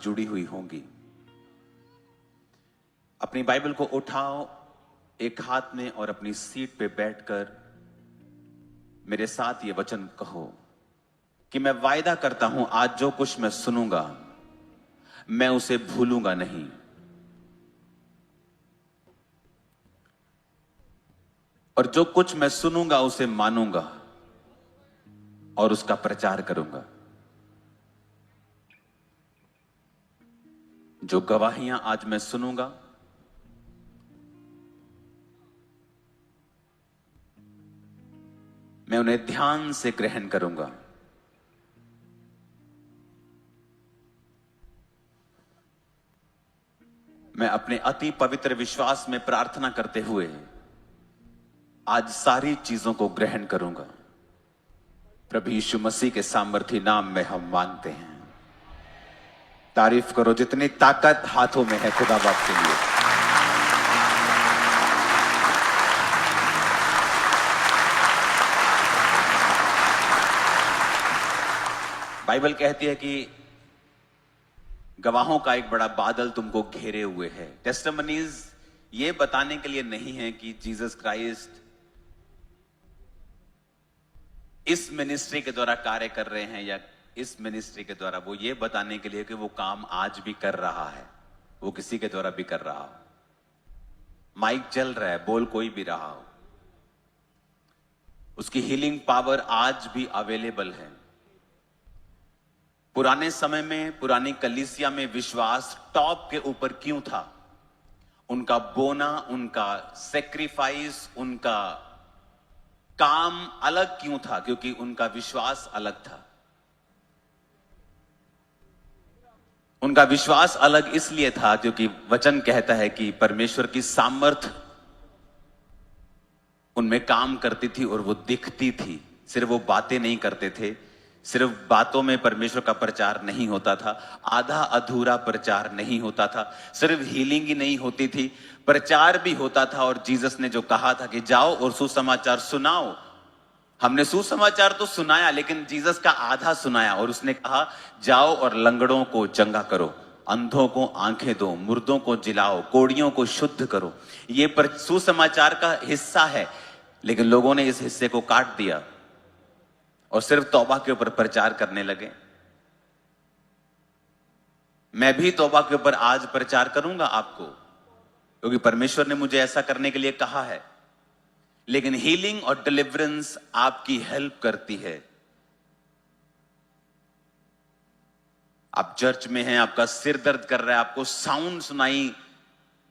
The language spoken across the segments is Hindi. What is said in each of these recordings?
जुड़ी हुई होंगी। अपनी बाइबल को उठाओ एक हाथ में और अपनी सीट पे बैठकर मेरे साथ ये वचन कहो कि मैं वायदा करता हूं आज जो कुछ मैं सुनूंगा मैं उसे भूलूंगा नहीं। और जो कुछ मैं सुनूंगा उसे मानूंगा और उसका प्रचार करूंगा। जो गवाहियां आज मैं सुनूंगा मैं उन्हें ध्यान से ग्रहण करूंगा। मैं अपने अति पवित्र विश्वास में प्रार्थना करते हुए आज सारी चीजों को ग्रहण करूंगा। प्रभु यीशु मसीह के सामर्थी नाम में हम मांगते हैं। तारीफ करो जितनी ताकत हाथों में है खुदा बाप के लिए। बाइबल कहती है कि गवाहों का एक बड़ा बादल तुमको घेरे हुए है। टेस्टिमनीज ये बताने के लिए नहीं है कि जीसस क्राइस्ट इस मिनिस्ट्री के द्वारा कार्य कर रहे हैं या इस मिनिस्ट्री के द्वारा, वो ये बताने के लिए कि वो काम आज भी कर रहा है, वो किसी के द्वारा भी कर रहा हो। माइक चल रहा है, बोल कोई भी रहा हो, उसकी हीलिंग पावर आज भी अवेलेबल है। पुराने समय में पुरानी कलीसिया में विश्वास टॉप के ऊपर क्यों था? उनका बोना, उनका सेक्रीफाइस, उनका काम अलग क्यों था? क्योंकि उनका विश्वास अलग था। उनका विश्वास अलग इसलिए था क्योंकि वचन कहता है कि परमेश्वर की सामर्थ उनमें काम करती थी और वो दिखती थी। सिर्फ वो बातें नहीं करते थे, सिर्फ बातों में परमेश्वर का प्रचार नहीं होता था, आधा अधूरा प्रचार नहीं होता था, सिर्फ हीलिंग ही नहीं होती थी, प्रचार भी होता था। और जीसस ने जो कहा था कि जाओ और सुसमाचार सुनाओ, हमने सुसमाचार तो सुनाया लेकिन जीसस का आधा सुनाया। और उसने कहा जाओ और लंगड़ों को चंगा करो, अंधों को आंखें दो, मुर्दों को जिलाओ, कोढ़ियों को शुद्ध करो। ये सुसमाचार का हिस्सा है, लेकिन लोगों ने इस हिस्से को काट दिया और सिर्फ तौबा के ऊपर प्रचार करने लगे। मैं भी तौबा के ऊपर आज प्रचार करूंगा आपको, क्योंकि परमेश्वर ने मुझे ऐसा करने के लिए कहा है। लेकिन हीलिंग और डिलीवरेंस आपकी हेल्प करती है। आप चर्च में हैं, आपका सिर दर्द कर रहा है, आपको साउंड सुनाई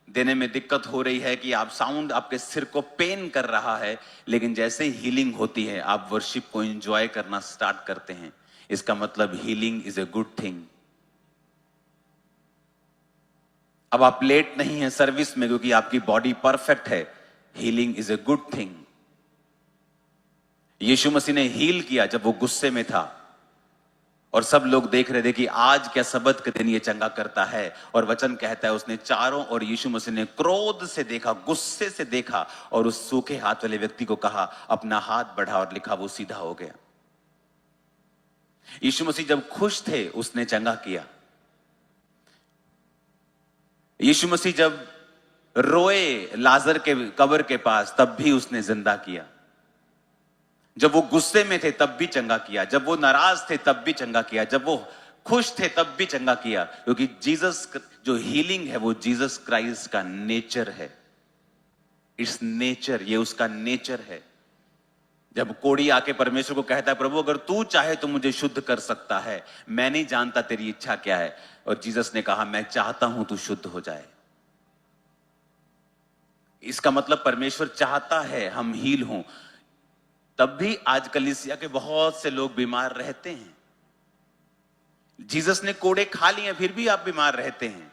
देने में दिक्कत हो रही है कि आप साउंड आपके सिर को पेन कर रहा है, लेकिन जैसे हीलिंग होती है आप वर्शिप को एंजॉय करना स्टार्ट करते हैं। इसका मतलब healing is a good thing. अब आप लेट नहीं है सर्विस में क्योंकि आपकी बॉडी परफेक्ट है। Healing is a good thing. Yeshu Masih ने हील किया जब वो गुस्से में था और सब लोग देख रहे थे कि आज क्या सबत के दिन ये चंगा करता है। और वचन कहता है उसने चारों और यीशु मसीह ने क्रोध से देखा, गुस्से से देखा और उस सूखे हाथ वाले व्यक्ति को कहा अपना हाथ बढ़ा, और लिखा वो सीधा हो गया। यीशु मसीह जब खुश थे उसने चंगा किया। यीशु मसीह जब रोए लाजर के कब्र के पास तब भी उसने जिंदा किया। जब वो गुस्से में थे तब भी चंगा किया, जब वो नाराज थे तब भी चंगा किया, जब वो खुश थे तब भी चंगा किया। क्योंकि जीसस जो हीलिंग है वो जीसस क्राइस्ट का नेचर है। इट्स नेचर, ये उसका नेचर है। जब कोढ़ी आके परमेश्वर को कहता है प्रभु अगर तू चाहे तो मुझे शुद्ध कर सकता है, मैं नहीं जानता तेरी इच्छा क्या है। और जीसस ने कहा मैं चाहता हूं तू शुद्ध हो जाए। इसका मतलब परमेश्वर चाहता है हम हील हों। तब भी आज कलीसिया के बहुत से लोग बीमार रहते हैं। जीसस ने कोड़े खा लिए फिर भी आप बीमार रहते हैं।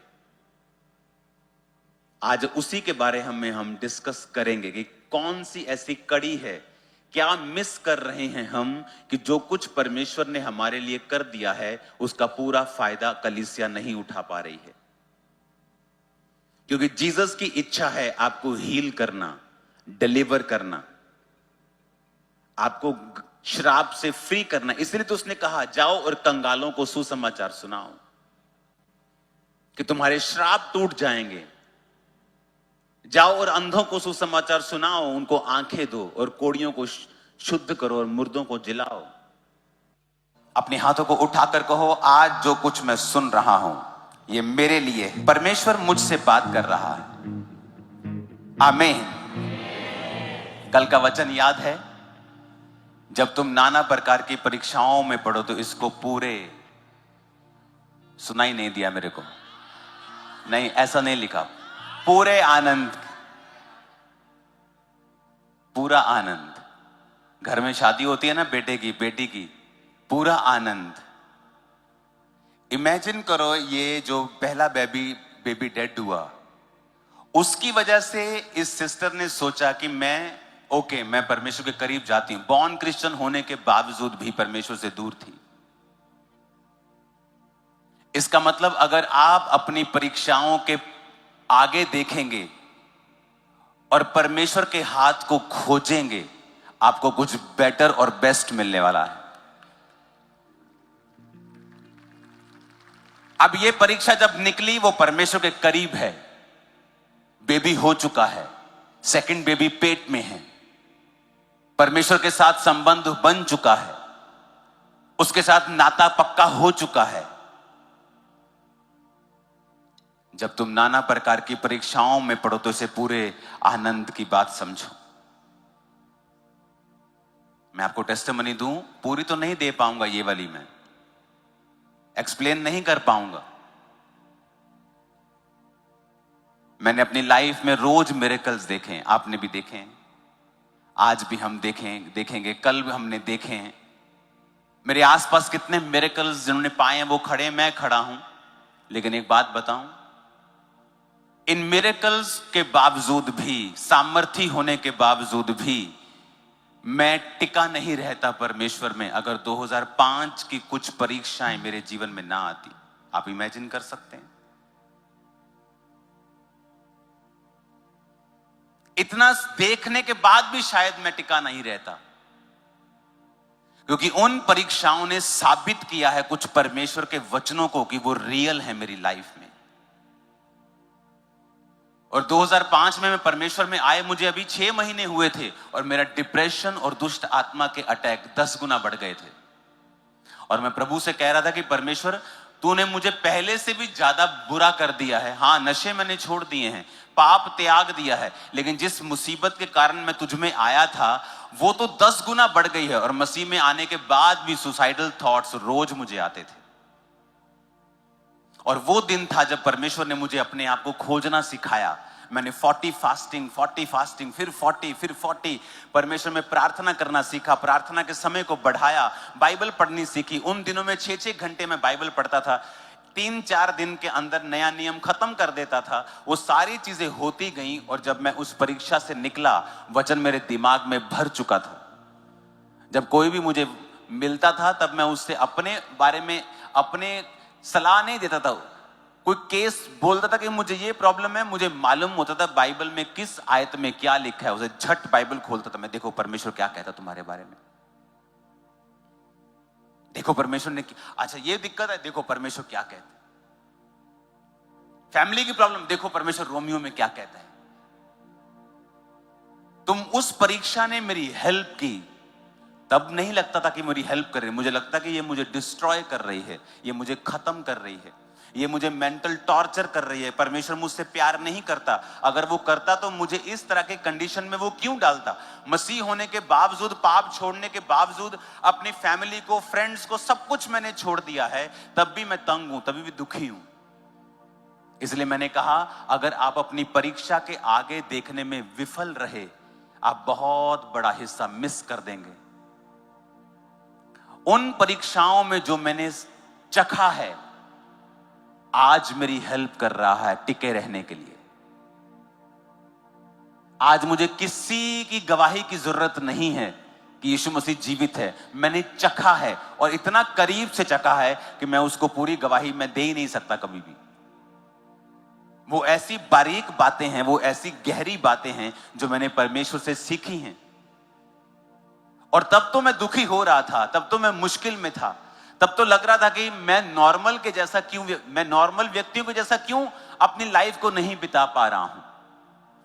आज उसी के बारे में हम डिस्कस करेंगे कि कौन सी ऐसी कड़ी है, क्या मिस कर रहे हैं हम कि जो कुछ परमेश्वर ने हमारे लिए कर दिया है उसका पूरा फायदा कलीसिया नहीं उठा पा रही है। क्योंकि जीसस की इच्छा है आपको हील करना, डिलीवर करना, आपको श्राप से फ्री करना। इसलिए तो उसने कहा जाओ और कंगालों को सुसमाचार सुनाओ। कि तुम्हारे श्राप टूट जाएंगे। जाओ और अंधों को सुसमाचार सुनाओ, उनको आंखें दो, और कोड़ियों को शुद्ध करो और मुर्दों को जिलाओ। अपने हाथों को उठाकर कहो, आज जो कुछ मैं सुन रहा हूं ये मेरे लिए है। परमेश्वर मुझसे बात कर रहा है। आमीन। कल का वचन याद है? जब तुम नाना प्रकार की परीक्षाओं में पढ़ो तो इसको पूरे सुनाई नहीं दिया मेरे को, नहीं ऐसा नहीं लिखा। पूरे आनंद, पूरा आनंद। घर में शादी होती है ना बेटे की बेटी की, पूरा आनंद। इमेजिन करो ये जो पहला बेबी डेड हुआ, उसकी वजह से इस सिस्टर ने सोचा कि मैं परमेश्वर के करीब जाती हूं। बॉर्न क्रिश्चियन होने के बावजूद भी परमेश्वर से दूर थी। इसका मतलब अगर आप अपनी परीक्षाओं के आगे देखेंगे और परमेश्वर के हाथ को खोजेंगे, आपको कुछ बेटर और बेस्ट मिलने वाला है। अब ये परीक्षा जब निकली, वो परमेश्वर के करीब है, बेबी हो चुका है, सेकंड बेबी पेट में है, परमेश्वर के साथ संबंध बन चुका है, उसके साथ नाता पक्का हो चुका है। जब तुम नाना प्रकार की परीक्षाओं में पढ़ो तो इसे पूरे आनंद की बात समझो। मैं आपको टेस्टिमनी दूं, पूरी तो नहीं दे पाऊंगा, ये वाली मैं एक्सप्लेन नहीं कर पाऊंगा। मैंने अपनी लाइफ में रोज मिरेकल्स देखे हैं, आपने भी देखे हैं, आज भी हम देखेंगे, कल भी हमने देखे हैं। मेरे आसपास कितने मिरेकल्स जिन्होंने पाए हैं वो खड़े, मैं खड़ा हूं। लेकिन एक बात बताऊं, इन मिरेकल्स के बावजूद भी, सामर्थी होने के बावजूद भी मैं टिका नहीं रहता परमेश्वर में अगर 2005 की कुछ परीक्षाएं मेरे जीवन में ना आती। आप इमेजिन कर सकते हैं? इतना देखने के बाद भी शायद मैं टिका नहीं रहता, क्योंकि उन परीक्षाओं ने साबित किया है कुछ परमेश्वर के वचनों को कि वो रियल है मेरी लाइफ में। और 2005 में मैं परमेश्वर में आए, मुझे अभी 6 महीने हुए थे और मेरा डिप्रेशन और दुष्ट आत्मा के अटैक 10 गुना बढ़ गए थे। और मैं प्रभु से कह रहा था कि परमेश्वर, तूने मुझे पहले से भी ज्यादा बुरा कर दिया है। हाँ, नशे मैंने छोड़ दिए हैं, पाप त्याग दिया है, लेकिन जिस मुसीबत के कारण मैं तुझ में आया था वो तो 10 गुना बढ़ गई है। और मसीह में आने के बाद भी सुसाइडल थॉट्स रोज मुझे आते थे। और वो दिन था जब परमेश्वर ने मुझे अपने आप को खोजना सिखाया। मैंने 40 फास्टिंग, फिर 40, परमेश्वर में प्रार्थना करना सीखा, प्रार्थना के समय को बढ़ाया, बाइबल पढ़नी सीखी। उन दिनों में 6-6 घंटे में बाइबल पढ़ता था, 3-4 दिन के अंदर नया नियम खत्म कर देता था। वो सारी चीजें होती गई और जब मैं उस परीक्षा से निकला, वचन मेरे दिमाग में भर चुका था। जब कोई भी मुझे मिलता था तब मैं उससे अपने बारे में अपने सलाह नहीं देता था। कोई केस बोलता था कि मुझे ये प्रॉब्लम है, मुझे मालूम होता था बाइबल में किस आयत में क्या लिखा है, उसे झट बाइबल खोलता था मैं, देखो परमेश्वर क्या कहता तुम्हारे बारे में, देखो परमेश्वर ने, अच्छा ये दिक्कत है, देखो परमेश्वर क्या कहता है, फैमिली की प्रॉब्लम, देखो परमेश्वर रोमियो में क्या कहता है। तुम उस परीक्षा ने मेरी हेल्प की। तब नहीं लगता था कि मेरी हेल्प कर रही है, मुझे लगता कि ये मुझे डिस्ट्रॉय कर रही है, ये मुझे खत्म कर रही है, ये मुझे मेंटल टॉर्चर कर रही है। परमेश्वर मुझसे प्यार नहीं करता, अगर वो करता तो मुझे इस तरह के कंडीशन में वो क्यों डालता। मसीह होने के बावजूद, पाप छोड़ने के बावजूद, अपनी फैमिली को, फ्रेंड्स को, सब कुछ मैंने छोड़ दिया है, तब भी मैं तंग हूं, तभी भी दुखी हूं। इसलिए मैंने कहा, अगर आप अपनी परीक्षा के आगे देखने में विफल रहे, आप बहुत बड़ा हिस्सा मिस कर देंगे। उन परीक्षाओं में जो मैंने चखा है, आज मेरी हेल्प कर रहा है टिके रहने के लिए। आज मुझे किसी की गवाही की जरूरत नहीं है कि यीशु मसीह जीवित है। मैंने चखा है और इतना करीब से चखा है कि मैं उसको पूरी गवाही में दे ही नहीं सकता कभी भी। वो ऐसी बारीक बातें हैं, वो ऐसी गहरी बातें हैं जो मैंने परमेश्वर से सीखी हैं। और तब तो मैं दुखी हो रहा था, तब तो मैं मुश्किल में था, तब तो लग रहा था कि मैं नॉर्मल व्यक्तियों के जैसा क्यों अपनी लाइफ को नहीं बिता पा रहा हूं।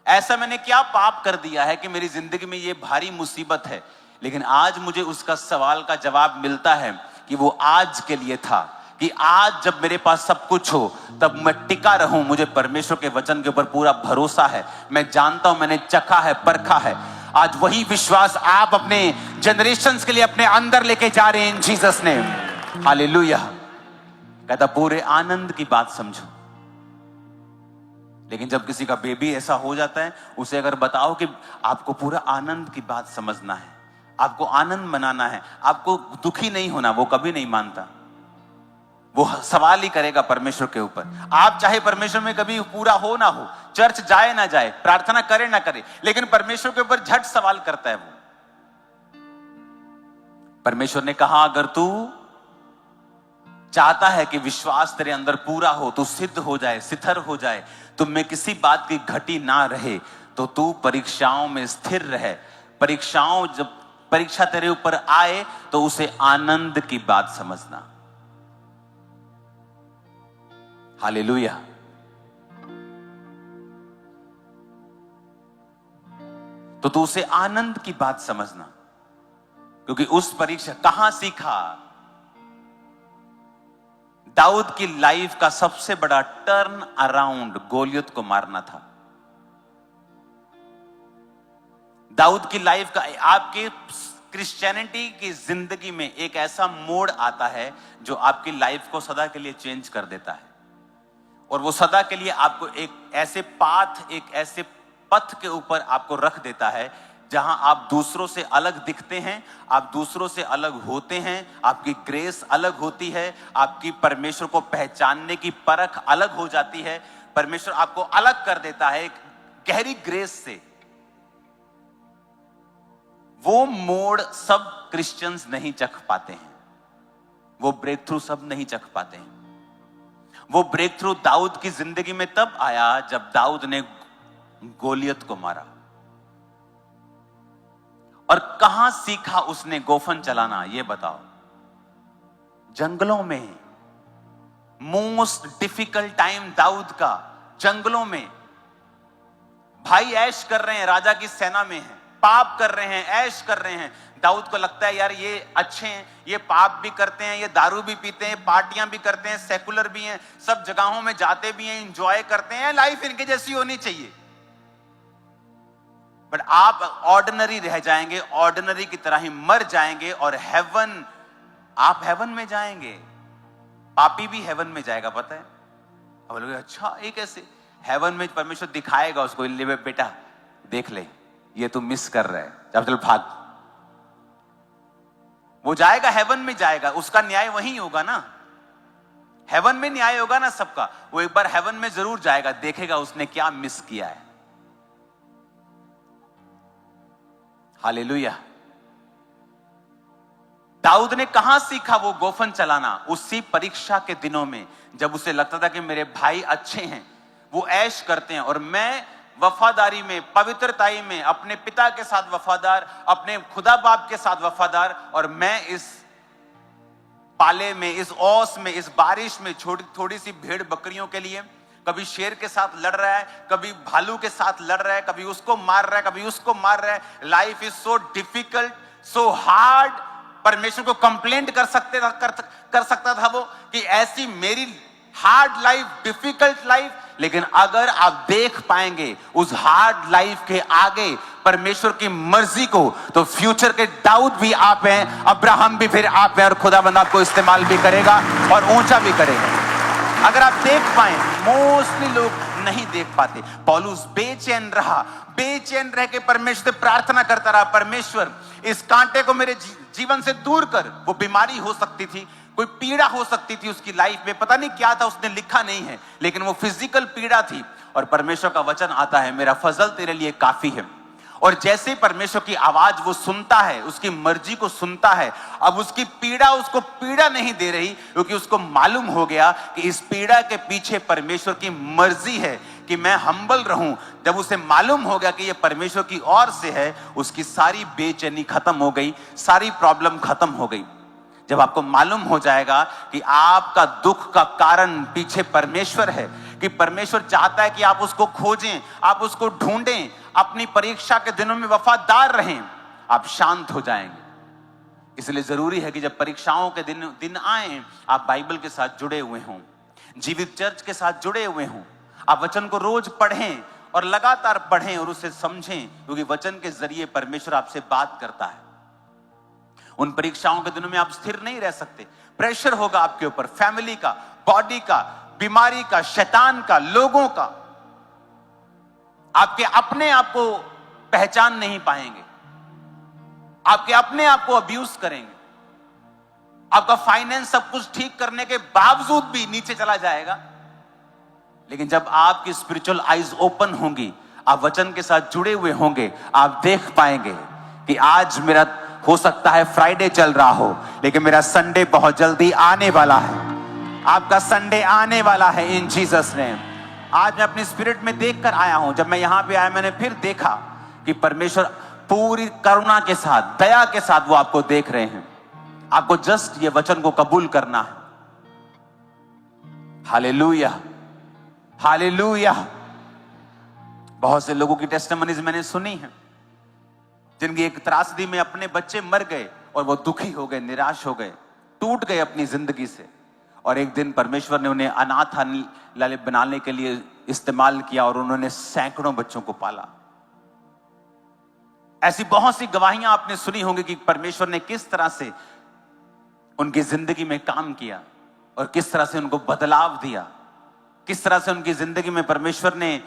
ऐसा मैंने क्या पाप कर दिया है कि मेरी जिंदगी में ये भारी मुसीबत है। लेकिन आज मुझे उसका सवाल का जवाब मिलता है कि वो आज के लिए था, कि आज जब मेरे पास सब कुछ हो तब मैं टिका रहूं। मुझे परमेश्वर के वचन के ऊपर पूरा भरोसा है। मैं जानता हूं, मैंने चखा है, परखा है। आज वही विश्वास आप अपने जनरेशंस के लिए अपने अंदर लेके जा रहे हैं इन जीसस नेम। हालेलुया। कहता पूरे आनंद की बात समझो। लेकिन जब किसी का बेबी ऐसा हो जाता है, उसे अगर बताओ कि आपको पूरा आनंद की बात समझना है, आपको आनंद मनाना है, आपको दुखी नहीं होना, वो कभी नहीं मानता। वो सवाल ही करेगा परमेश्वर के ऊपर। आप चाहे परमेश्वर में कभी पूरा हो ना हो, चर्च जाए ना जाए, प्रार्थना करे ना करे, लेकिन परमेश्वर के ऊपर झट सवाल करता है वो। परमेश्वर ने कहा अगर तू चाहता है कि विश्वास तेरे अंदर पूरा हो, तू सिद्ध हो जाए, सिथर हो जाए, तुम में किसी बात की घटी ना रहे, तो तू परीक्षाओं में स्थिर रहे। जब परीक्षा तेरे ऊपर आए तो उसे आनंद की बात समझना। हालेलुया। तो तू उसे आनंद की बात समझना, क्योंकि उस परीक्षा कहां सीखा। दाऊद की लाइफ का सबसे बड़ा टर्न अराउंड गोलियत को मारना था। दाऊद की लाइफ का, आपके क्रिश्चियनिटी की जिंदगी में एक ऐसा मोड़ आता है जो आपकी लाइफ को सदा के लिए चेंज कर देता है। और वो सदा के लिए आपको एक ऐसे पथ के ऊपर आपको रख देता है जहां आप दूसरों से अलग दिखते हैं, आप दूसरों से अलग होते हैं, आपकी ग्रेस अलग होती है, आपकी परमेश्वर को पहचानने की परख अलग हो जाती है। परमेश्वर आपको अलग कर देता है एक गहरी ग्रेस से। वो मोड़ सब क्रिश्चियंस नहीं चख पाते हैं, वो ब्रेक थ्रू सब नहीं चख पाते हैं। वो ब्रेक थ्रू दाऊद की जिंदगी में तब आया जब दाऊद ने गोलियत को मारा। और कहां सीखा उसने गोफन चलाना, ये बताओ। जंगलों में। मोस्ट डिफिकल्ट टाइम दाऊद का, जंगलों में। भाई ऐश कर रहे हैं, राजा की सेना में हैं, पाप कर रहे हैं, ऐश कर रहे हैं। दाऊद को लगता है यार ये अच्छे हैं, ये पाप भी करते हैं, ये दारू भी पीते हैं, पार्टियां भी करते हैं, सेकुलर भी हैं, सब जगहों में जाते भी हैं, एंजॉय करते हैं, लाइफ इनके जैसी होनी चाहिए। बट आप ऑर्डिनरी रह जाएंगे, ऑर्डिनरी की तरह ही मर जाएंगे, और हेवन, आप हेवन में जाएंगे। पापी भी हेवन में जाएगा, पता है। अब बोलोगे अच्छा ये कैसे? हेवन में परमेश्वर दिखाएगा उसको, ले बेटा देख ले, ये तू मिस कर रहा है, जब चल भाग। वो जाएगा, हेवन में जाएगा, उसका न्याय वहीं होगा ना। हेवन में न्याय होगा ना सबका। वो एक बार हेवन में जरूर जाएगा, देखेगा उसने क्या मिस किया है। हालेलुया। दाऊद ने कहां सीखा वो गोफन चलाना? उसी परीक्षा के दिनों में, जब उसे लगता था कि मेरे भाई अच्छे हैं, वो ऐश करते हैं, और मैं वफादारी में, पवित्रताई में, अपने पिता के साथ वफादार, अपने खुदा बाप के साथ वफादार, और मैं इस पाले में, इस ओस में, इस बारिश में थोड़ी सी भेड़ बकरियों के लिए कभी शेर के साथ लड़ रहा है, कभी भालू के साथ लड़ रहा है, कभी उसको मार रहा है, कभी उसको मार रहा है। Life is so difficult, so hard. परमेश्वर को कंप्लेंट कर सकता था वो कि ऐसी मेरी हार्ड लाइफ, डिफिकल्ट लाइफ। लेकिन अगर आप देख पाएंगे उस हार्ड लाइफ के आगे परमेश्वर की मर्जी को, तो फ्यूचर के दाऊद भी आप हैं, अब्राहम भी फिर आप हैं, और खुदाबंद आपको इस्तेमाल भी करेगा और ऊंचा भी करेगा। अगर आप देख पाए, मोस्टली लोग नहीं देख पाते। पौलुस बेचैन रहा, बेचैन रह के परमेश्वर से प्रार्थना करता रहा, परमेश्वर इस कांटे को मेरे जीवन से दूर कर। वो बीमारी हो सकती थी, कोई पीड़ा हो सकती थी उसकी लाइफ में, पता नहीं क्या था, उसने लिखा नहीं है, लेकिन वो फिजिकल पीड़ा थी। और परमेश्वर का वचन आता है, मेरा फजल तेरे लिए काफी है। और जैसे परमेश्वर की आवाज वो सुनता है, उसकी मर्जी को सुनता है, अब उसकी पीड़ा उसको पीड़ा नहीं दे रही, क्योंकि उसको मालूम हो गया कि इस पीड़ा के पीछे परमेश्वर की मर्जी है कि मैं हम्बल रहूं। जब उसे मालूम हो गया कि ये परमेश्वर की ओर से है, उसकी सारी बेचैनी खत्म हो गई, सारी प्रॉब्लम खत्म हो गई। जब आपको मालूम हो जाएगा कि आपका दुख का कारण पीछे परमेश्वर है, कि परमेश्वर चाहता है कि आप उसको खोजें, आप उसको ढूंढें, अपनी परीक्षा के दिनों में वफादार रहें, आप शांत हो जाएंगे। इसलिए जरूरी है कि जब परीक्षाओं के दिन आए, आप बाइबल के साथ जुड़े हुए हों, जीवित चर्च के साथ जुड़े हुए हों, आप वचन को रोज पढ़ें और लगातार पढ़ें और उसे समझें, क्योंकि वचन के जरिए परमेश्वर आपसे बात करता है। उन परीक्षाओं के दिनों में आप स्थिर नहीं रह सकते। प्रेशर होगा आपके ऊपर, फैमिली का, बॉडी का, बीमारी का, शैतान का, लोगों का। आपके अपने आप को पहचान नहीं पाएंगे, आपके अपने आप को अब्यूज करेंगे, आपका फाइनेंस सब कुछ ठीक करने के बावजूद भी नीचे चला जाएगा। लेकिन जब आपकी स्पिरिचुअल आईज ओपन होंगी, आप वचन के साथ जुड़े हुए होंगे, आप देख पाएंगे कि आज मेरा हो सकता है फ्राइडे चल रहा हो, लेकिन मेरा संडे बहुत जल्दी आने वाला है। आपका संडे आने वाला है इन जीसस नेम। आज मैं अपनी स्पिरिट में देखकर आया हूं, जब मैं यहां पे आया मैंने फिर देखा कि परमेश्वर पूरी करुणा के साथ, दया के साथ वो आपको देख रहे हैं। आपको जस्ट ये वचन को कबूल करना है। Hallelujah, hallelujah. बहुत से लोगों की टेस्टिमनीज मैंने सुनी है, जिनकी एक त्रासदी में अपने बच्चे मर गए और वो दुखी हो गए, निराश हो गए, टूट गए अपनी जिंदगी से, और एक दिन परमेश्वर ने उन्हें अनाथालय बनाने के लिए इस्तेमाल किया और उन्होंने सैकड़ों बच्चों को पाला। ऐसी बहुत सी गवाहियां आपने सुनी होंगी कि परमेश्वर ने किस तरह से उनकी जिंदगी में काम किया और किस तरह से उनको बदलाव दिया, किस तरह से उनकी जिंदगी में परमेश्वर ने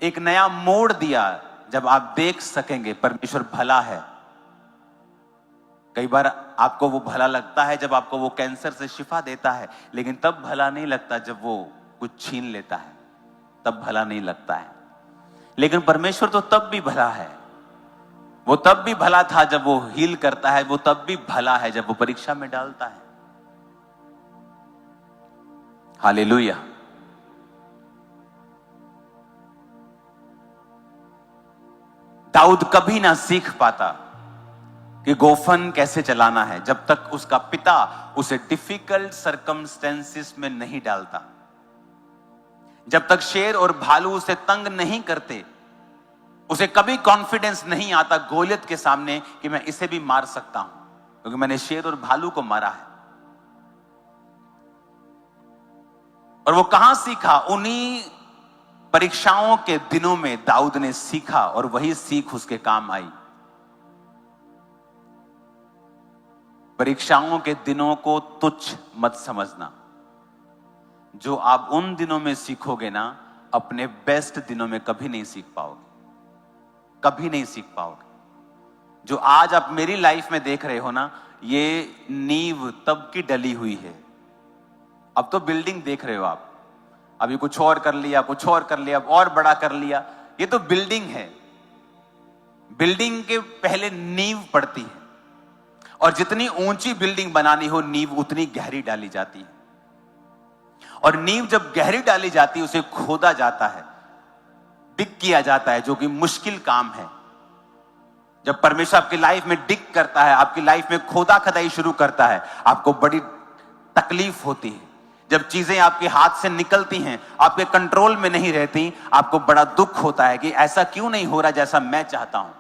एक नया मोड़ दिया। जब आप देख सकेंगे परमेश्वर भला है। कई बार आपको वो भला लगता है जब आपको वो कैंसर से शिफा देता है, लेकिन तब भला नहीं लगता जब वो कुछ छीन लेता है, तब भला नहीं लगता है। लेकिन परमेश्वर तो तब भी भला है। वो तब भी भला था जब वो हील करता है, वो तब भी भला है जब वो परीक्षा में डालता है। हालेलुया। दाऊद कभी ना सीख पाता कि गोफन कैसे चलाना है जब तक उसका पिता उसे डिफिकल्ट सर्कमस्टेंसेस में नहीं डालता। जब तक शेर और भालू उसे तंग नहीं करते, उसे कभी कॉन्फिडेंस नहीं आता गोलियत के सामने कि मैं इसे भी मार सकता हूं, क्योंकि मैंने शेर और भालू को मारा है। और वो कहां सीखा? उन्हीं परीक्षाओं के दिनों में दाऊद ने सीखा, और वही सीख उसके काम आई। परीक्षाओं के दिनों को तुच्छ मत समझना। जो आप उन दिनों में सीखोगे ना, अपने बेस्ट दिनों में कभी नहीं सीख पाओगे, कभी नहीं सीख पाओगे। जो आज आप मेरी लाइफ में देख रहे हो ना, ये नींव तब की डली हुई है। अब तो बिल्डिंग देख रहे हो आप, अभी कुछ और कर लिया, कुछ और कर लिया, और बड़ा कर लिया। ये तो बिल्डिंग है। बिल्डिंग के पहले नींव पड़ती है, और जितनी ऊंची बिल्डिंग बनानी हो, नींव उतनी गहरी डाली जाती है। और नींव जब गहरी डाली जाती है, उसे खोदा जाता है, डिग किया जाता है, जो कि मुश्किल काम है। जब परमेश्वर आपकी लाइफ में डिग करता है, आपकी लाइफ में खोदा खदाई शुरू करता है, आपको बड़ी तकलीफ होती है। जब चीजें आपके हाथ से निकलती हैं, आपके कंट्रोल में नहीं रहती, आपको बड़ा दुख होता है कि ऐसा क्यों नहीं हो रहा जैसा मैं चाहता हूं।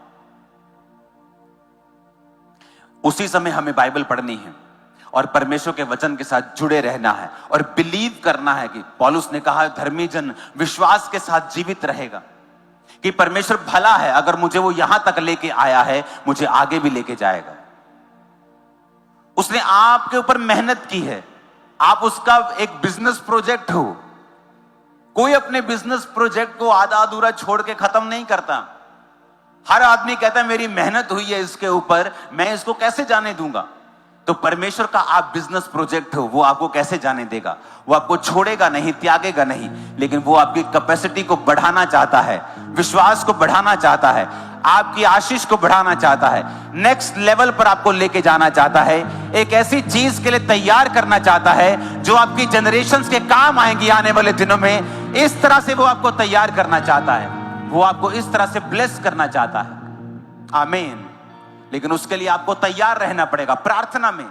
उसी समय हमें बाइबल पढ़नी है और परमेश्वर के वचन के साथ जुड़े रहना है और बिलीव करना है कि पौलुस ने कहा, धर्मी जन विश्वास के साथ जीवित रहेगा, कि परमेश्वर भला है। अगर मुझे वो यहां तक लेके आया है, मुझे आगे भी लेके जाएगा। उसने आपके ऊपर मेहनत की है। आप उसका एक बिजनेस प्रोजेक्ट हो। कोई अपने बिजनेस प्रोजेक्ट को आधा अधूरा छोड़ के खत्म नहीं करता। हर आदमी कहता है मेरी मेहनत हुई है इसके ऊपर, मैं इसको कैसे जाने दूंगा। तो परमेश्वर का आप बिजनेस प्रोजेक्ट हो, वो आपको कैसे जाने देगा? वो आपको छोड़ेगा नहीं, त्यागेगा नहीं, लेकिन वो आपकी कैपेसिटी को बढ़ाना चाहता है, विश्वास को बढ़ाना चाहता है, आपकी आशीष को बढ़ाना चाहता है, नेक्स्ट लेवल पर आपको लेके जाना चाहता है, एक ऐसी चीज के लिए तैयार करना चाहता है जो आपकी जनरेशंस के काम आएंगी आने वाले दिनों में। इस तरह से वो आपको तैयार करना चाहता है, वो आपको इस तरह से ब्लेस करना चाहता है। आमीन। लेकिन उसके लिए आपको तैयार रहना पड़ेगा प्रार्थना में।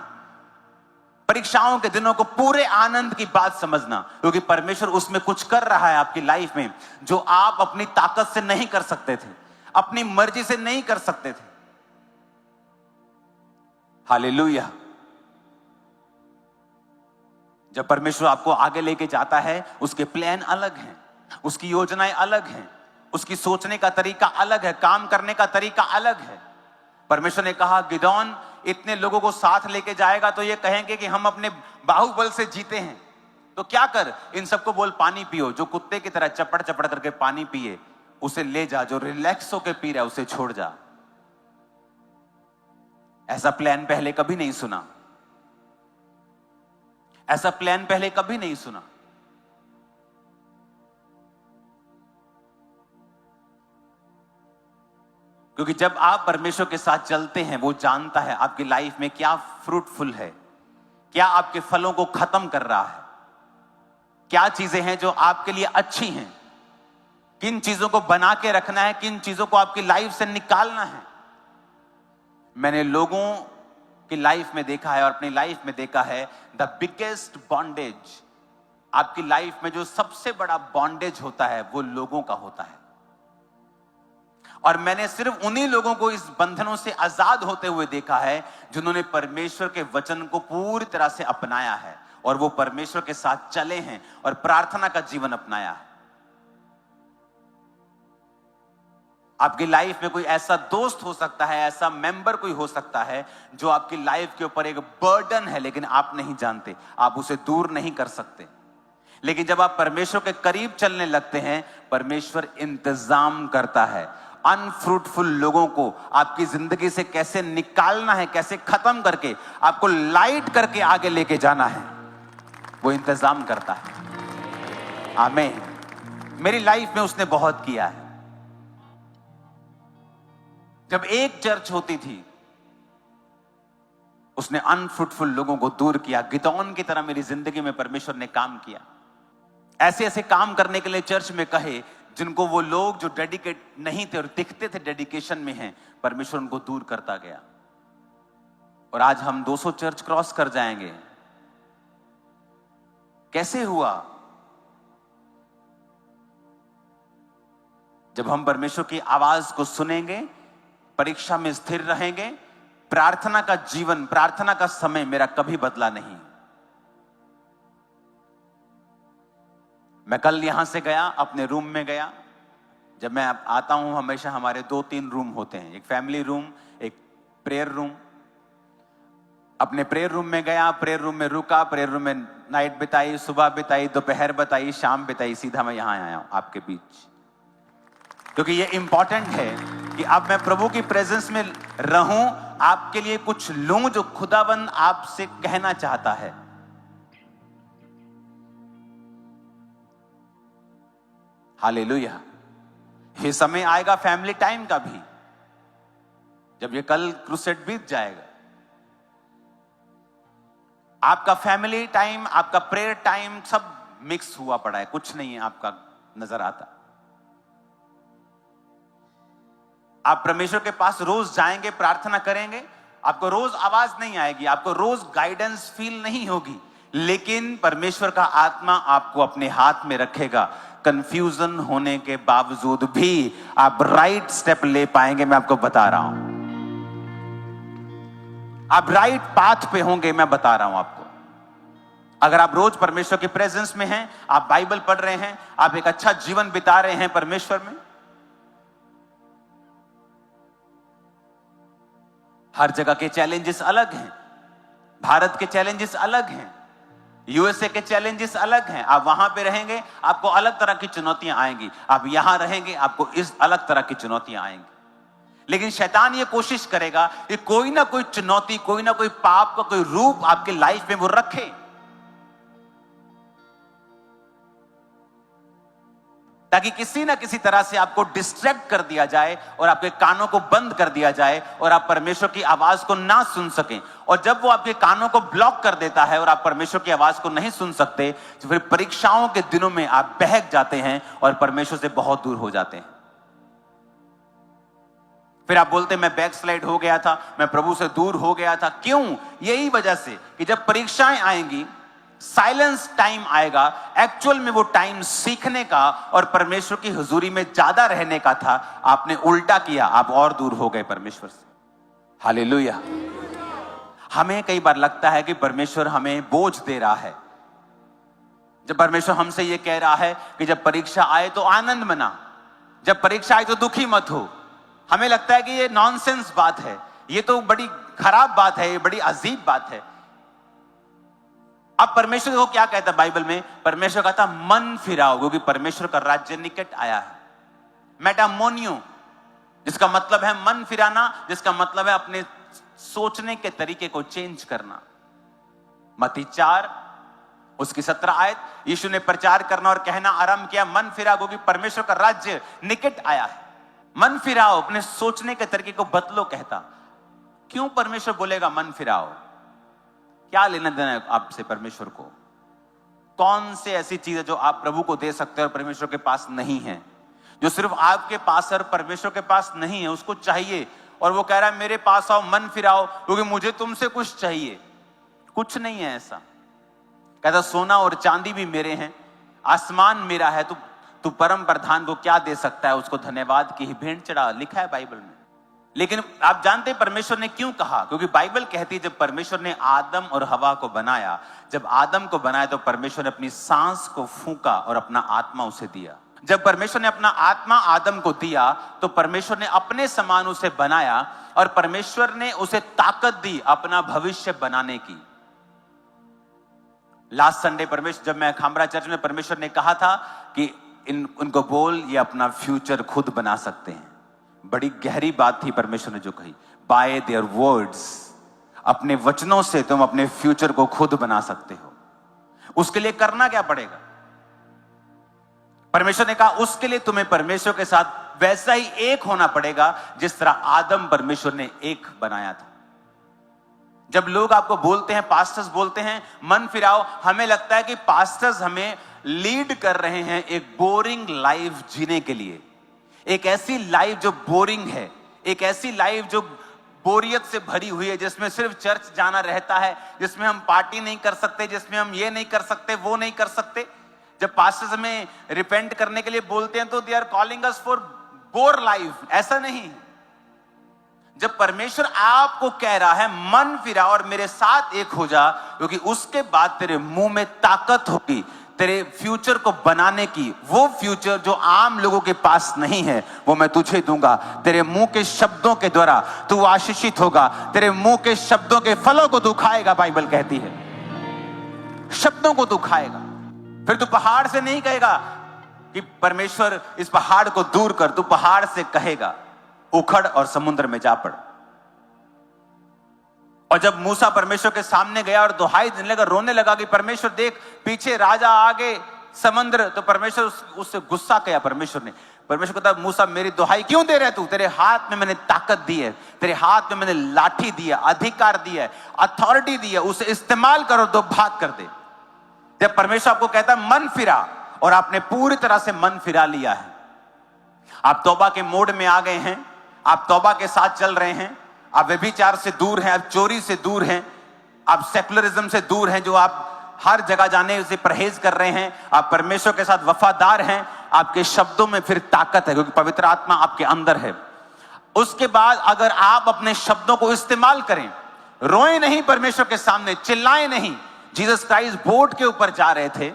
परीक्षाओं के दिनों को पूरे आनंद की बात समझना, क्योंकि परमेश्वर उसमें कुछ कर रहा है आपकी लाइफ में जो आप अपनी ताकत से नहीं कर सकते थे, अपनी मर्जी से नहीं कर सकते थे। हालेलुया। जब परमेश्वर आपको आगे लेके जाता है, उसके प्लान अलग हैं, उसकी योजनाएं अलग हैं, उसकी सोचने का तरीका अलग है, काम करने का तरीका अलग है। परमेश्वर ने कहा गिदोन इतने लोगों को साथ लेके जाएगा तो ये कहेंगे कि हम अपने बाहुबल से जीते हैं, तो क्या कर, इन सबको बोल पानी पियो। जो कुत्ते की तरह चपड़ चपड़ करके पानी पिए उसे ले जा, जो रिलैक्स होके पी रहा है उसे छोड़ जा। ऐसा प्लान पहले कभी नहीं सुना, ऐसा प्लान पहले कभी नहीं सुना। क्योंकि जब आप परमेश्वर के साथ चलते हैं, वो जानता है आपकी लाइफ में क्या फ्रूटफुल है, क्या आपके फलों को खत्म कर रहा है, क्या चीजें हैं जो आपके लिए अच्छी हैं, किन चीजों को बना के रखना है, किन चीजों को आपकी लाइफ से निकालना है। मैंने लोगों की लाइफ में देखा है और अपनी लाइफ में देखा है, द बिगेस्ट बॉन्डेज, आपकी लाइफ में जो सबसे बड़ा बॉन्डेज होता है वो लोगों का होता है। और मैंने सिर्फ उन्हीं लोगों को इस बंधनों से आजाद होते हुए देखा है जिन्होंने परमेश्वर के वचन को पूरी तरह से अपनाया है और वो परमेश्वर के साथ चले हैं और प्रार्थना का जीवन अपनाया है। आपकी लाइफ में कोई ऐसा दोस्त हो सकता है, ऐसा मेंबर कोई हो सकता है जो आपकी लाइफ के ऊपर एक बर्डन है, लेकिन आप नहीं जानते, आप उसे दूर नहीं कर सकते। लेकिन जब आप परमेश्वर के करीब चलने लगते हैं, परमेश्वर इंतजाम करता है अनफ्रूटफुल लोगों को आपकी जिंदगी से कैसे निकालना है, कैसे खत्म करके आपको लाइट करके आगे लेके जाना है, वो इंतजाम करता है। आमीन। मेरी लाइफ में उसने बहुत किया है। जब एक चर्च होती थी, उसने अनफ्रूटफुल लोगों को दूर किया। गिदोन की तरह मेरी जिंदगी में परमेश्वर ने काम किया। ऐसे ऐसे काम करने के लिए चर्च में कहे जिनको वो लोग जो डेडिकेट नहीं थे और दिखते थे डेडिकेशन में हैं, परमेश्वर उनको दूर करता गया। और आज हम 200 चर्च क्रॉस कर जाएंगे। कैसे हुआ? जब हम परमेश्वर की आवाज को सुनेंगे, परीक्षा में स्थिर रहेंगे। प्रार्थना का जीवन, प्रार्थना का समय मेरा कभी बदला नहीं। मैं कल यहां से गया, अपने रूम में गया। जब मैं आता हूं, हमेशा हमारे 2-3 रूम होते हैं, एक फैमिली रूम, एक प्रेयर रूम। अपने प्रेयर रूम में गया, प्रेयर रूम में रुका, प्रेयर रूम में नाइट बिताई, सुबह बिताई, दोपहर बिताई, शाम बिताई, सीधा मैं यहां आया हूं आपके बीच। क्योंकि ये इंपॉर्टेंट है कि अब मैं प्रभु की प्रेजेंस में रहूं, आपके लिए कुछ लूं जो खुदाबंद आपसे कहना चाहता है। हालेलुया। ये समय आएगा फैमिली टाइम का भी, जब ये कल क्रूसेड बीत जाएगा। आपका फैमिली टाइम, आपका प्रेयर टाइम सब मिक्स हुआ पड़ा है, कुछ नहीं है आपका नजर आता। आप परमेश्वर के पास रोज जाएंगे, प्रार्थना करेंगे, आपको रोज आवाज नहीं आएगी, आपको रोज गाइडेंस फील नहीं होगी, लेकिन परमेश्वर का आत्मा आपको अपने हाथ में रखेगा। कंफ्यूजन होने के बावजूद भी आप राइट स्टेप ले पाएंगे। मैं आपको बता रहा हूं, आप राइट पाथ पे होंगे। मैं बता रहा हूं आपको, अगर आप रोज परमेश्वर की प्रेजेंस में हैं, आप बाइबल पढ़ रहे हैं, आप एक अच्छा जीवन बिता रहे हैं परमेश्वर में। हर जगह के चैलेंजेस अलग हैं, भारत के चैलेंजेस अलग हैं, यूएसए के चैलेंजेस अलग हैं। आप वहां पे रहेंगे, आपको अलग तरह की चुनौतियां आएंगी। आप यहां रहेंगे, आपको इस अलग तरह की चुनौतियां आएंगी। लेकिन शैतान ये कोशिश करेगा कि कोई ना कोई चुनौती, कोई ना कोई पाप का कोई रूप आपके लाइफ में वो रखे, ताकि किसी ना किसी तरह से आपको डिस्ट्रैक्ट कर दिया जाए और आपके कानों को बंद कर दिया जाए और आप परमेश्वर की आवाज को ना सुन सकें। और जब वो आपके कानों को ब्लॉक कर देता है और आप परमेश्वर की आवाज को नहीं सुन सकते, तो फिर परीक्षाओं के दिनों में आप बहक जाते हैं और परमेश्वर से बहुत दूर हो जाते हैं। फिर आप बोलते मैं बैकस्लाइड हो गया था, मैं प्रभु से दूर हो गया था। क्यों? यही वजह से कि जब परीक्षाएं आएंगी, साइलेंस टाइम आएगा, एक्चुअल में वो टाइम सीखने का और परमेश्वर की हुजूरी में ज्यादा रहने का था। आपने उल्टा किया, आप और दूर हो गए परमेश्वर से। हालेलुया। हमें कई बार लगता है कि परमेश्वर हमें बोझ दे रहा है। जब परमेश्वर हमसे ये कह रहा है कि जब परीक्षा आए तो आनंद मना, जब परीक्षा आए तो दुखी मत हो, हमें लगता है कि ये नॉनसेंस बात है, ये तो बड़ी खराब बात है, ये बड़ी अजीब बात है। अब परमेश्वर को क्या कहता है बाइबल में? परमेश्वर कहता मन फिराओ, क्योंकि परमेश्वर का राज्य निकट आया है। मेटामोनियो, जिसका मतलब है मन फिराना, जिसका मतलब है अपने सोचने के तरीके को चेंज करना। मत्ती 4 उसकी 17 आयत, यीशु ने प्रचार करना और कहना आरंभ किया, मन फिराओ क्योंकि परमेश्वर का राज्य निकट आया है। मन फिराओ, अपने सोचने के तरीके को बदलो कहता। क्यों परमेश्वर बोलेगा मन फिराओ? क्या लेना देना है आपसे परमेश्वर को? कौन से ऐसी चीज है जो आप प्रभु को दे सकते हैं और परमेश्वर के पास नहीं है? जो सिर्फ आपके पास और परमेश्वर के पास नहीं है, उसको चाहिए, और वो कह रहा है मेरे पास आओ, मन फिराओ, क्योंकि मुझे तुमसे कुछ चाहिए। कुछ नहीं है ऐसा। कहता सोना और चांदी भी मेरे हैं, आसमान मेरा है, तू परम प्रधान को क्या दे सकता है? उसको धन्यवाद की ही भेंट चढ़ा, लिखा है बाइबल में। लेकिन आप जानते हैं परमेश्वर ने क्यों कहा? क्योंकि बाइबल कहती है जब परमेश्वर ने आदम और हवा को बनाया, जब आदम को बनाया तो परमेश्वर ने अपनी सांस को फूंका और अपना आत्मा उसे दिया। जब परमेश्वर ने अपना आत्मा आदम को दिया तो परमेश्वर ने अपने समान उसे बनाया और परमेश्वर ने उसे ताकत दी अपना भविष्य बनाने की। लास्ट संडे परमेश्वर, जब मैं खामरा चर्च में, परमेश्वर ने कहा था कि उनको बोल ये अपना फ्यूचर खुद बना सकते हैं। बड़ी गहरी बात थी परमेश्वर ने जो कही, बाय देयर वर्ड्स, अपने वचनों से तुम अपने फ्यूचर को खुद बना सकते हो। उसके लिए करना क्या पड़ेगा? परमेश्वर ने कहा उसके लिए तुम्हें परमेश्वर के साथ वैसा ही एक होना पड़ेगा जिस तरह आदम परमेश्वर ने एक बनाया था। जब लोग आपको बोलते हैं, पास्टर्स बोलते हैं मन फिराओ, हमें लगता है कि पास्टर्स हमें लीड कर रहे हैं एक बोरिंग लाइफ जीने के लिए। एक ऐसी लाइफ जो बोरिंग है, एक ऐसी लाइफ जो बोरियत से भरी हुई है, जिसमें सिर्फ चर्च जाना रहता है, जिसमें हम पार्टी नहीं कर सकते, जिसमें हम ये नहीं कर सकते, वो नहीं कर सकते। जब पास्टर्स हमें रिपेंट करने के लिए बोलते हैं तो they are calling us for bore life. ऐसा नहीं। जब परमेश्वर आपको कह रहा है मन फिरा और मेरे साथ एक हो जा, क्योंकि उसके बाद तेरे मुंह में ताकत होगी तेरे फ्यूचर को बनाने की। वो फ्यूचर जो आम लोगों के पास नहीं है वो मैं तुझे दूंगा। तेरे मुंह के शब्दों के द्वारा तू आशीषित होगा, तेरे मुंह के शब्दों के फलों को तू खाएगा। बाइबल कहती है शब्दों को तू खाएगा। फिर तू पहाड़ से नहीं कहेगा कि परमेश्वर इस पहाड़ को दूर कर, तू पहाड़ से कहेगा उखड़ और समुद्र में जा पड़। और जब मूसा परमेश्वर के सामने गया और दुहाई देने लगा, रोने लगा कि परमेश्वर देख पीछे राजा, आगे समुद्र, तो परमेश्वर उससे गुस्सा किया। परमेश्वर कहता मूसा मेरी दुहाई क्यों दे रहा है तू? तेरे हाथ में मैंने ताकत दी है, तेरे हाथ में मैंने लाठी दी है, अधिकार दिया है, अथॉरिटी दी है, उसे इस्तेमाल करो, दो भाग कर दे। जब परमेश्वर आपको कहता है मन फिरा और आपने पूरी तरह से मन फिरा लिया है, आप तौबा के मोड में आ गए हैं, आप तौबा के साथ चल रहे हैं, आप व्यभिचार से दूर हैं, आप चोरी से दूर हैं, आप सेकुलरिज्म से दूर हैं, जो आप हर जगह जाने से परहेज कर रहे हैं, आप परमेश्वर के साथ वफादार हैं, आपके शब्दों में फिर ताकत है क्योंकि पवित्र आत्मा आपके अंदर है। उसके बाद अगर आप अपने शब्दों को इस्तेमाल करें, रोए नहीं परमेश्वर के सामने, चिल्लाए नहीं। जीसस क्राइस्ट बोट के ऊपर जा रहे थे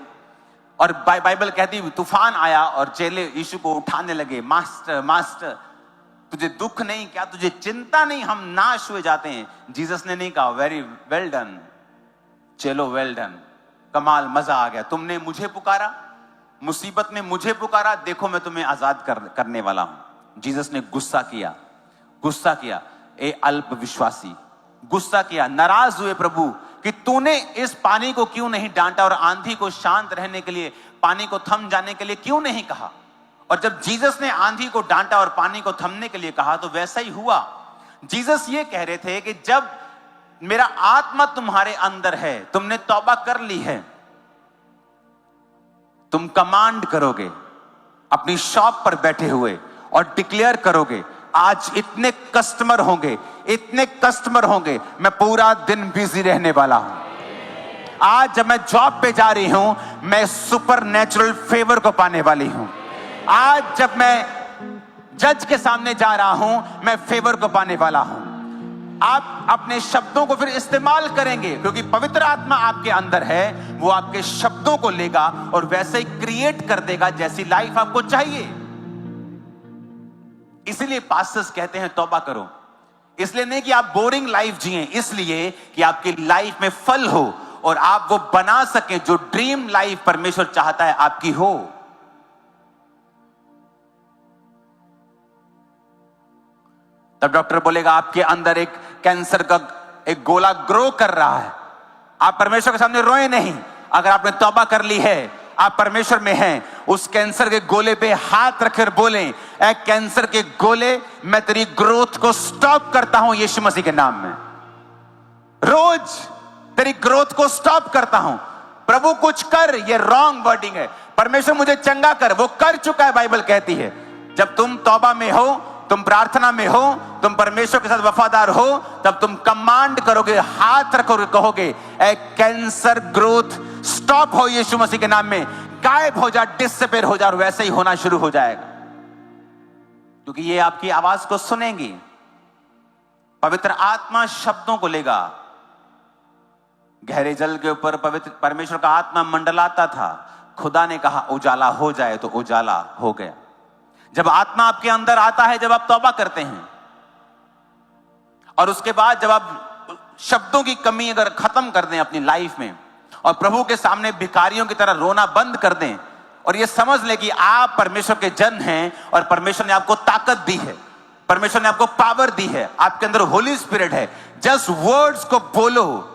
और बाइबल कहती तूफान आया और चेले यीशु को उठाने लगे, मास्टर मास्टर तुझे दुख नहीं क्या, तुझे चिंता नहीं, हम नाश हुए जाते हैं। जीसस ने नहीं कहा वेरी वेल डन चलो, वेल डन, कमाल, मजा आ गया, तुमने मुझे पुकारा, मुसीबत में मुझे पुकारा, देखो मैं तुम्हें आजाद करने वाला हूं। जीसस ने गुस्सा किया, ए अल्प विश्वासी, गुस्सा किया, नाराज हुए प्रभु कि तूने इस पानी को क्यों नहीं डांटा और आंधी को शांत रहने के लिए, पानी को थम जाने के लिए क्यों नहीं कहा। और जब जीसस ने आंधी को डांटा और पानी को थमने के लिए कहा तो वैसा ही हुआ। जीसस ये कह रहे थे कि जब मेरा आत्मा तुम्हारे अंदर है, तुमने तौबा कर ली है, तुम कमांड करोगे अपनी शॉप पर बैठे हुए और डिक्लेयर करोगे आज इतने कस्टमर होंगे, इतने कस्टमर होंगे, मैं पूरा दिन बिजी रहने वाला हूं। आज जब मैं जॉब पे जा रही हूं, मैं सुपर नेचुरल फेवर को पाने वाली हूं। आज जब मैं जज के सामने जा रहा हूं, मैं फेवर को पाने वाला हूं। आप अपने शब्दों को फिर इस्तेमाल करेंगे, क्योंकि पवित्र आत्मा आपके अंदर है। वो आपके शब्दों को लेगा और वैसे ही क्रिएट कर देगा जैसी लाइफ आपको चाहिए। इसीलिए पास्टर्स कहते हैं तौबा करो। इसलिए नहीं कि आप बोरिंग लाइफ जिए, इसलिए कि आपकी लाइफ में फल हो और आप वो बना सकें जो ड्रीम लाइफ परमेश्वर चाहता है आपकी हो। तब डॉक्टर बोलेगा आपके अंदर एक कैंसर का एक गोला ग्रो कर रहा है। आप परमेश्वर के सामने रोए नहीं। अगर आपने तौबा कर ली है, आप परमेश्वर में हैं, उस कैंसर के गोले पे हाथ रखकर बोलें, ऐ कैंसर के गोले, मैं तेरी ग्रोथ को स्टॉप करता हूं यीशु मसीह के नाम में। रोज तेरी ग्रोथ को स्टॉप करता हूं। प्रभु कुछ कर, ये रॉन्ग वर्डिंग है। परमेश्वर मुझे चंगा कर, वो कर चुका है, बाइबल कहती है। जब तुम तौबा में हो, तुम प्रार्थना में हो, तुम परमेश्वर के साथ वफादार हो, तब तुम कमांड करोगे, हाथ रखोगे, कहोगे ए कैंसर ग्रोथ स्टॉप हो यीशु मसीह के नाम में, गायब हो जा, डिसअपीयर हो जा, और वैसे ही होना शुरू हो जाएगा। क्योंकि ये आपकी आवाज को सुनेंगी। पवित्र आत्मा शब्दों को लेगा। गहरे जल के ऊपर पवित्र परमेश्वर का आत्मा मंडलाता था। खुदा ने कहा उजाला हो जाए, तो उजाला हो गया। जब आत्मा आपके अंदर आता है, जब आप तौबा करते हैं, और उसके बाद जब आप शब्दों की कमी अगर खत्म कर दें अपनी लाइफ में, और प्रभु के सामने भिखारियों की तरह रोना बंद कर दें, और ये समझ लें कि आप परमेश्वर के जन हैं और परमेश्वर ने आपको ताकत दी है, परमेश्वर ने आपको पावर दी है, आपके अंदर होली स्पिरिट है। जस्ट वर्ड्स को बोलो,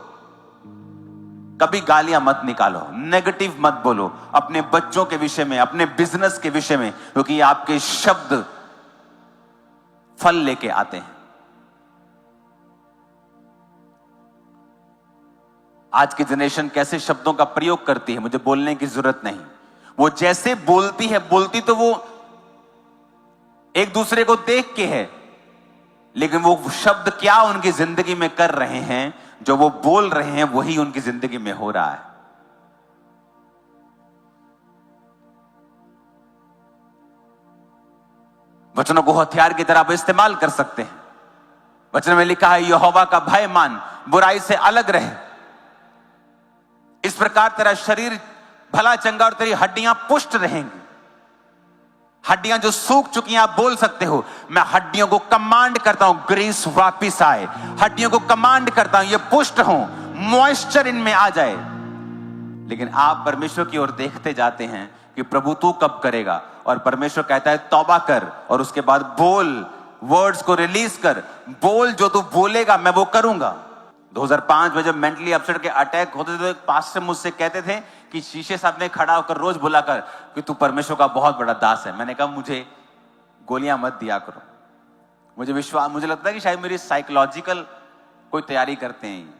कभी गालियां मत निकालो, नेगेटिव मत बोलो अपने बच्चों के विषय में, अपने बिजनेस के विषय में, क्योंकि आपके शब्द फल लेके आते हैं। आज की जनरेशन कैसे शब्दों का प्रयोग करती है, मुझे बोलने की जरूरत नहीं। वो जैसे बोलती है, बोलती तो वो एक दूसरे को देख के है, लेकिन वो शब्द क्या उनकी जिंदगी में कर रहे हैं, जो वो बोल रहे हैं वही उनकी जिंदगी में हो रहा है। वचनों को हथियार की तरह आप इस्तेमाल कर सकते हैं। वचन में लिखा है यहोवा का भय मान, बुराई से अलग रहे, इस प्रकार तेरा शरीर भला चंगा और तेरी हड्डियां पुष्ट रहेंगी। हड्डियां जो सूख चुकी हैं, आप बोल सकते हो मैं हड्डियों को कमांड करता हूं ग्रीस वापिस आए, हड्डियों को कमांड करता हूं ये पुष्ट हो, मॉइस्चर इनमें आ जाए। लेकिन आप परमेश्वर की ओर देखते जाते हैं कि प्रभु तू कब करेगा, और परमेश्वर कहता है तौबा कर और उसके बाद बोल, वर्ड्स को रिलीज कर, बोल, जो तू बोलेगा मैं वो करूंगा। 2005 में जब मेंटली अपसेट के अटैक होते थे, तो एक पास्टर मुझसे कहते थे कि शीशे सामने खड़ा होकर रोज बोला कर कि तू परमेश्वर का बहुत बड़ा दास है। मैंने कहा मुझे गोलियां मत दिया करो, मुझे विश्वास, मुझे लगता है कि शायद मेरी साइकोलॉजिकल कोई तैयारी करते हैं,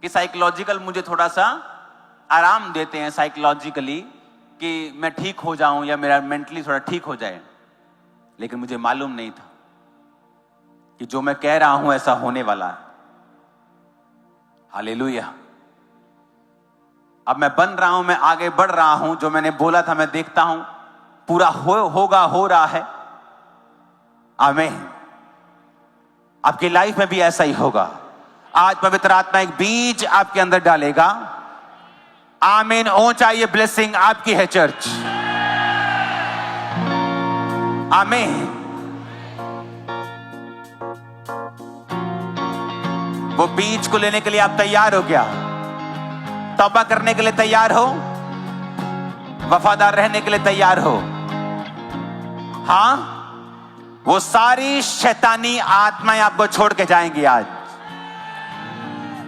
कि साइकोलॉजिकल मुझे थोड़ा सा आराम देते हैं साइकोलॉजिकली, कि मैं ठीक हो जाऊं या मेरा मेंटली थोड़ा ठीक हो जाए। लेकिन मुझे मालूम नहीं था कि जो मैं कह रहा हूं ऐसा होने वाला है। हालेलुया। अब मैं बन रहा हूं, मैं आगे बढ़ रहा हूं, जो मैंने बोला था मैं देखता हूं पूरा होगा, हो रहा है। आमीन। आपकी लाइफ में भी ऐसा ही होगा। आज पवित्र आत्मा एक बीज आपके अंदर डालेगा। आमीन। ऊंचा ये ब्लेसिंग आपकी है चर्च। आमीन। वो बीज को लेने के लिए आप तैयार हो क्या? तौबा करने के लिए तैयार हो? वफादार रहने के लिए तैयार हो? हां, वो सारी शैतानी आत्माएं आपको छोड़ के जाएंगी।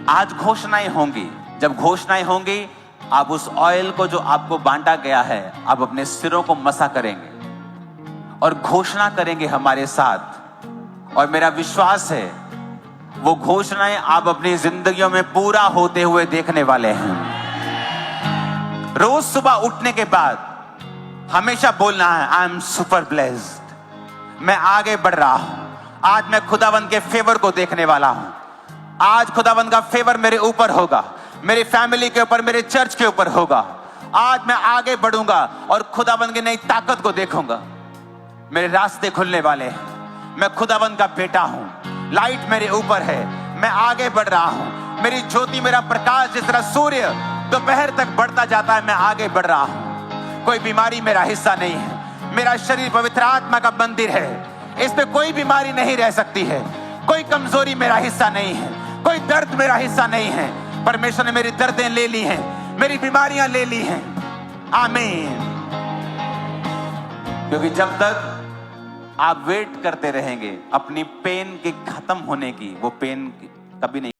आज घोषणाएं होंगी। जब घोषणाएं होंगी, आप उस ऑयल को जो आपको बांटा गया है, आप अपने सिरों को मसा करेंगे और घोषणा करेंगे हमारे साथ। और मेरा विश्वास है वो घोषणाएं आप अपनी जिंदगियों में पूरा होते हुए देखने वाले हैं। रोज सुबह उठने के बाद हमेशा बोलना है आई एम सुपर ब्लेस्ड, मैं आगे बढ़ रहा हूं। आज मैं खुदावंद के फेवर को देखने वाला हूं। आज खुदावंद का फेवर मेरे ऊपर होगा, मेरी फैमिली के ऊपर, मेरे चर्च के ऊपर होगा। आज मैं आगे बढ़ूंगा और खुदावंद की नई ताकत को देखूंगा। मेरे रास्ते खुलने वाले हैं। मैं खुदावंद का बेटा हूं। लाइट मेरे ऊपर है। मैं आगे बढ़ रहा हूं। मेरी ज्योति, मेरा प्रकाश जिस तरह सूर्य दोपहर तक बढ़ता जाता है, मैं आगे बढ़ रहा हूं। कोई बीमारी मेरा हिस्सा नहीं है। मेरा शरीर पवित्र आत्मा का मंदिर है। इस पे कोई बीमारी नहीं रह सकती है। कोई कमजोरी मेरा हिस्सा नहीं है। कोई दर्द मेरा हिस्सा नहीं है। परमेश्वर ने मेरी दर्दें ले ली हैं, मेरी बीमारियां ले ली हैं। आमीन। क्योंकि जब तक आप वेट करते रहेंगे अपनी पेन के खत्म होने की, वो पेन कभी नहीं